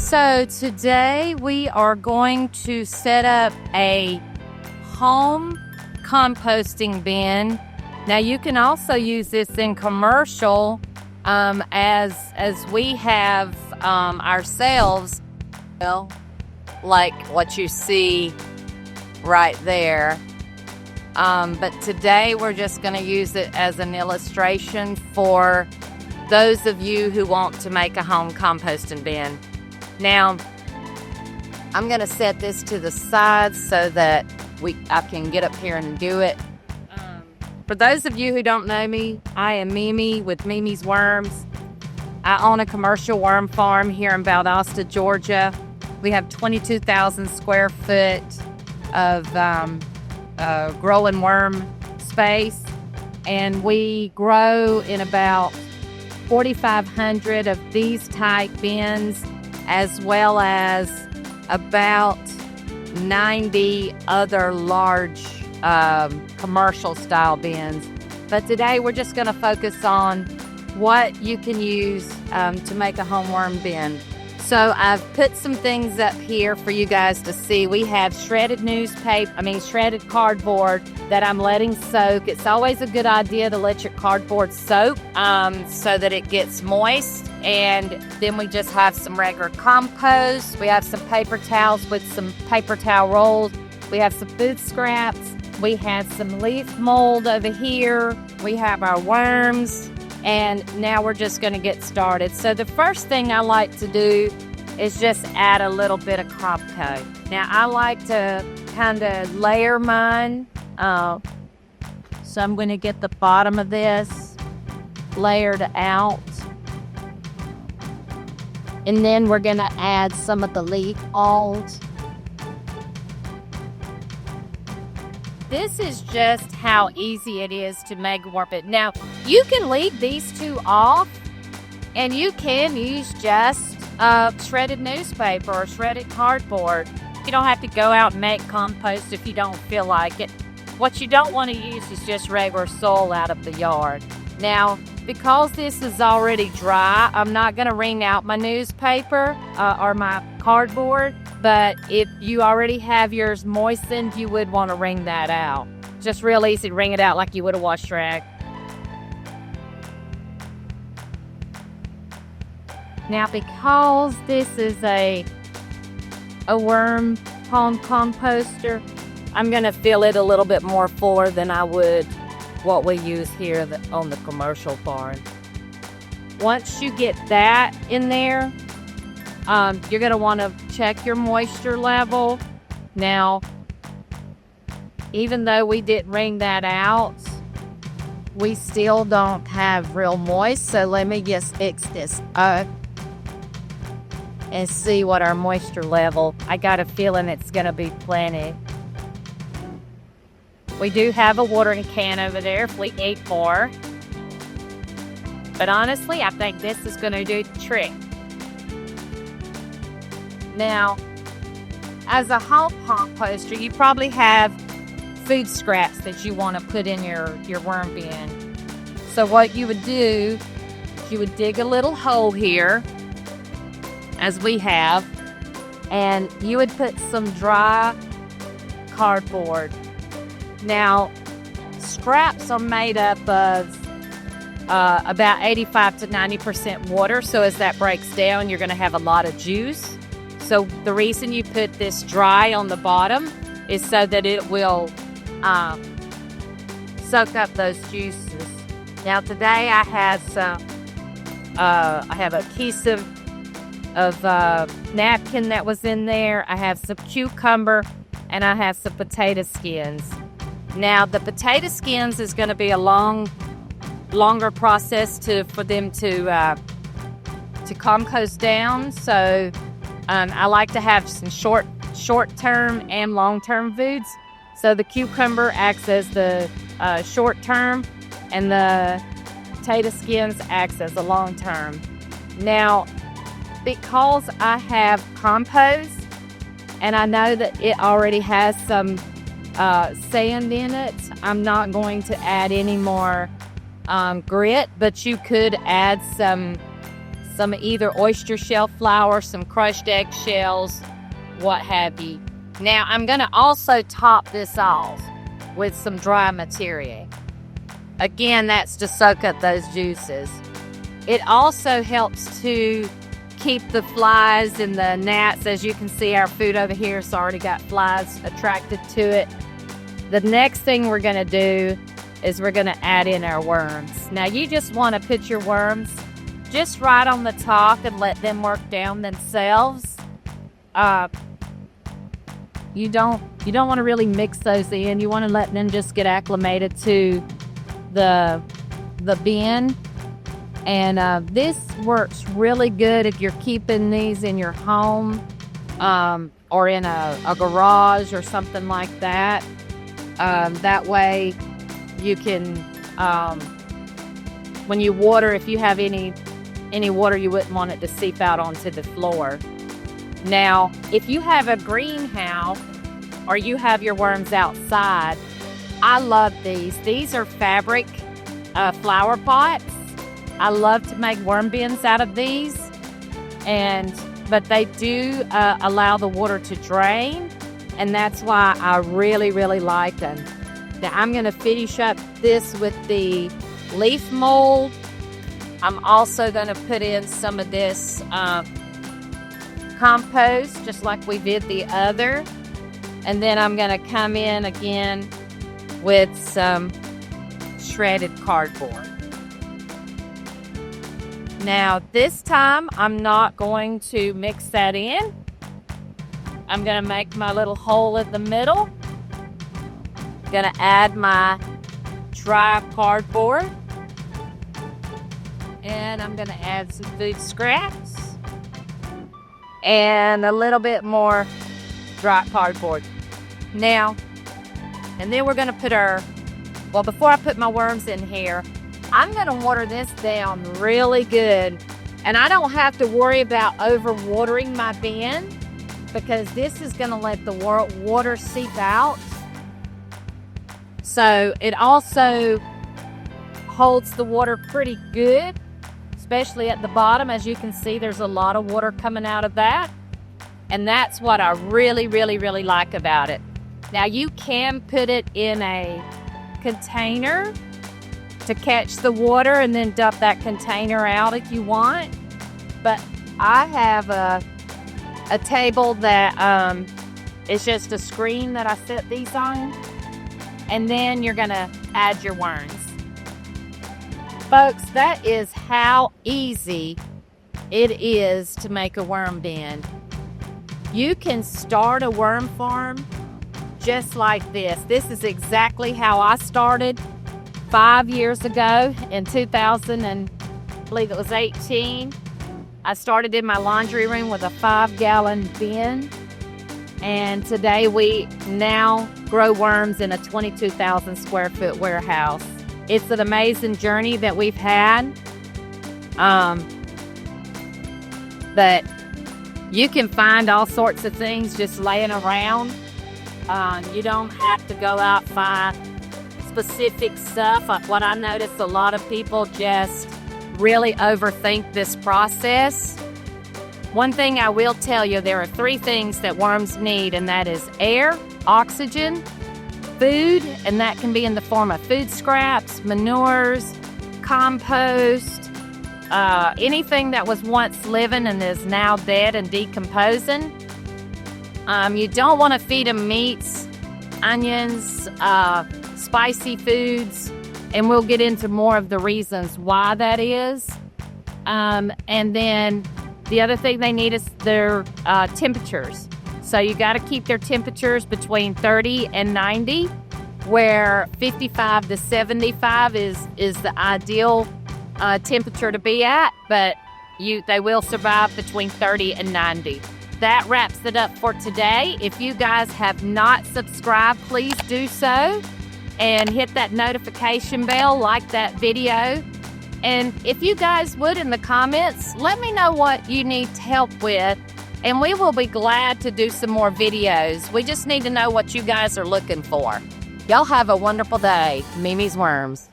So today we are going to set up a home composting bin. Now you can also use this in commercial as we have ourselves, well, like what you see right there. But today we're just going to use it as an illustration for those of you who want to make a home composting bin. Now, I'm going to set this to the side so that I can get up here and do it. For those of you who don't know me, I am Mimi with Mimi's Worms. I own a commercial worm farm here in Valdosta, Georgia. We have 22,000 square foot of growing worm space, and we grow in about 4,500 of these type bins, as well as about 90 other large commercial style bins. But today we're just going to focus on what you can use to make a home worm bin. So I've put some things up here for you guys to see. We have shredded shredded cardboard that I'm letting soak. It's always a good idea to let your cardboard soak so that it gets moist. And then we just have some regular compost. We have some paper towels with some paper towel rolls. We have some food scraps. We have some leaf mold over here. We have our worms. And now we're just going to get started. So the first thing I like to do is just add a little bit of compost. Now I like to kind of layer mine. So I'm going to get the bottom of this layered out. And then we're going to add some of the leaf mold. This is just how easy it is to make a worm bin. Now, you can leave these two off, and you can use just shredded newspaper or shredded cardboard. You don't have to go out and make compost if you don't feel like it. What you don't want to use is just regular soil out of the yard. Now, because this is already dry, I'm not going to wring out my newspaper or my cardboard. But if you already have yours moistened, you would want to wring that out. Just real easy to wring it out like you would a wash rag. Now, because this is a worm home composter, I'm going to fill it a little bit more fuller than I would what we use here on the commercial farm. Once you get that in there, you're going to want to check your moisture level. Now, even though we didn't wring that out, we still don't have real moist. So let me just fix this up and see what our moisture level. I got a feeling it's going to be plenty. We do have a watering can over there if we need more. But honestly, I think this is going to do the trick. Now, as a home composter, you probably have food scraps that you want to put in your worm bin. So what you would do, you would dig a little hole here, as we have, and you would put some dry cardboard. Now, scraps are made up of about 85 to 90% water, so as that breaks down, you're going to have a lot of juice. So the reason you put this dry on the bottom is so that it will soak up those juices. Now today I have I have a piece of napkin that was in there. I have some cucumber, and I have some potato skins. Now the potato skins is going to be a longer process for them to compost down. So I like to have some short-term and long-term foods. So the cucumber acts as the short-term, and the potato skins acts as the long-term. Now, because I have compost, and I know that it already has some sand in it, I'm not going to add any more grit, but you could add some some either oyster shell flour, some crushed egg shells, what have you. Now I'm gonna also top this off with some dry material. Again, that's to soak up those juices. It also helps to keep the flies and the gnats. As you can see, our food over here has already got flies attracted to it. The next thing we're gonna do is we're gonna add in our worms. Now you just wanna put your worms just right on the top and let them work down themselves. You don't want to really mix those in. You want to let them just get acclimated to the bin. And this works really good if you're keeping these in your home or in a garage or something like that. That way you can, when you water, if you have any water, you wouldn't want it to seep out onto the floor. Now, if you have a greenhouse or you have your worms outside, I love these. These are fabric flower pots. I love to make worm bins out of these, but they do allow the water to drain, and that's why I really, really like them. Now, I'm going to finish up this with the leaf mold. I'm also going to put in some of this compost, just like we did the other. And then I'm going to come in again with some shredded cardboard. Now, this time, I'm not going to mix that in. I'm going to make my little hole in the middle. Going to add my dry cardboard. And I'm going to add some food scraps. And a little bit more dry cardboard. Now, and then we're going to put before I put my worms in here, I'm going to water this down really good. And I don't have to worry about over watering my bin because this is going to let the water seep out. So it also holds the water pretty good, especially at the bottom. As you can see, there's a lot of water coming out of that. And that's what I really, really, really like about it. Now, you can put it in a container to catch the water and then dump that container out if you want. But I have a table that is just a screen that I set these on. And then you're going to add your worms. Folks, that is how easy it is to make a worm bin. You can start a worm farm just like this. This is exactly how I started 5 years ago in 2000 and I believe it was 18. I started in my laundry room with a 5-gallon bin. And today we now grow worms in a 22,000 square foot warehouse. It's an amazing journey that we've had. But you can find all sorts of things just laying around. You don't have to go out and buy specific stuff. What I notice, a lot of people just really overthink this process. One thing I will tell you, there are 3 things that worms need, and that is air, oxygen, food, and that can be in the form of food scraps, manures, compost, anything that was once living and is now dead and decomposing. You don't want to feed them meats, onions, spicy foods, and we'll get into more of the reasons why that is. And then the other thing they need is their temperatures. So you got to keep their temperatures between 30 and 90, where 55 to 75 is the ideal temperature to be at, but they will survive between 30 and 90. That wraps it up for today. If you guys have not subscribed, please do so and hit that notification bell, like that video. And if you guys would, in the comments, let me know what you need help with, and we will be glad to do some more videos. We just need to know what you guys are looking for. Y'all have a wonderful day. Mimi's Worms.